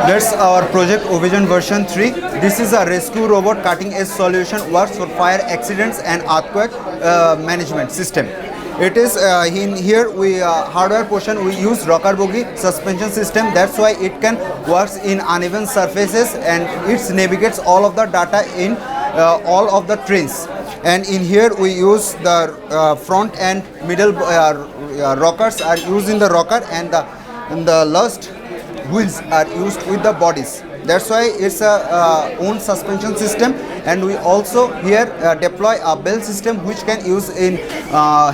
That's our project Ovision version 3. This is a rescue robot cutting edge solution, works for fire accidents and earthquake management system. It is in here we hardware portion we use rocker bogie suspension system. That's why it can works in uneven surfaces and it navigates all of the data in all of the trains. And in here we use the front and middle rockers are used in the rocker, and the last wheels are used with the bodies. That's why it's a own suspension system. And we also here deploy a bell system which can use in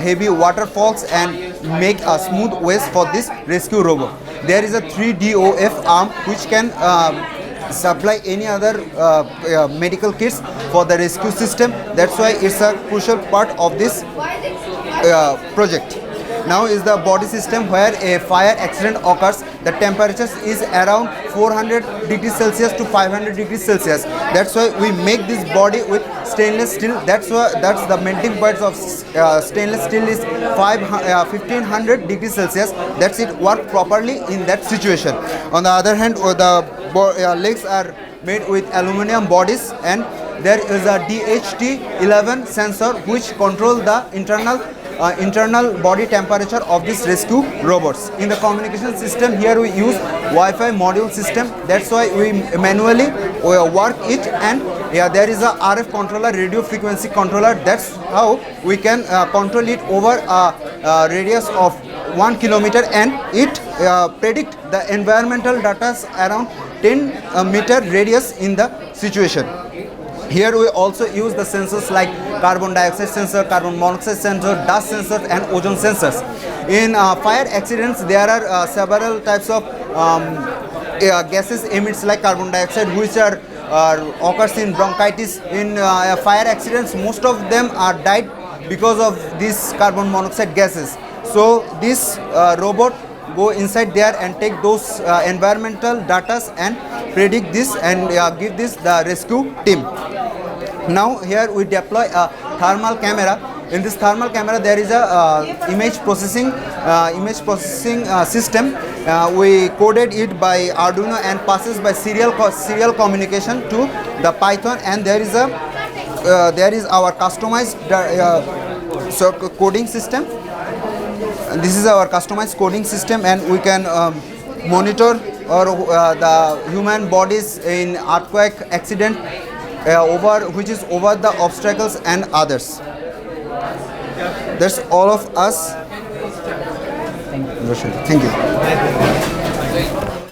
heavy waterfalls and make a smooth ways for this rescue robot. There is a 3DOF arm which can supply any other medical kits for the rescue system. That's why it's a crucial part of this project. Now is the body system. Where a fire accident occurs, the temperature is around 400 degrees Celsius to 500 degrees Celsius. That's why we make this body with stainless steel. That's the melting point of stainless steel is 1500 degrees Celsius. That's it work properly in that situation. On the other hand, the legs are made with aluminum bodies, and there is a DHT11 sensor which control the internal body temperature of this rescue robots. In the communication system, here we use Wi-Fi module system. That's why we manually work it, and there is a RF controller, radio frequency controller. That's how we can control it over a radius of 1 kilometer, and it predict the environmental data around 10 meter radius in the situation. Here we also use the sensors like carbon dioxide sensor, carbon monoxide sensor, dust sensors and ozone sensors. In fire accidents, there are several types of gases emits like carbon dioxide, which are occurs in bronchitis. In fire accidents, most of them are died because of these carbon monoxide gases. So this robot go inside there and take those environmental data and predict this and give this the rescue team. Now here we deploy a thermal camera. In this thermal camera there is a image processing system. We coded it by Arduino and passes by serial communication to the Python, and there is our customized coding system. And this is our customized coding system, and we can monitor the human bodies in earthquake accident which is over the obstacles and others. That's all of us. Thank you.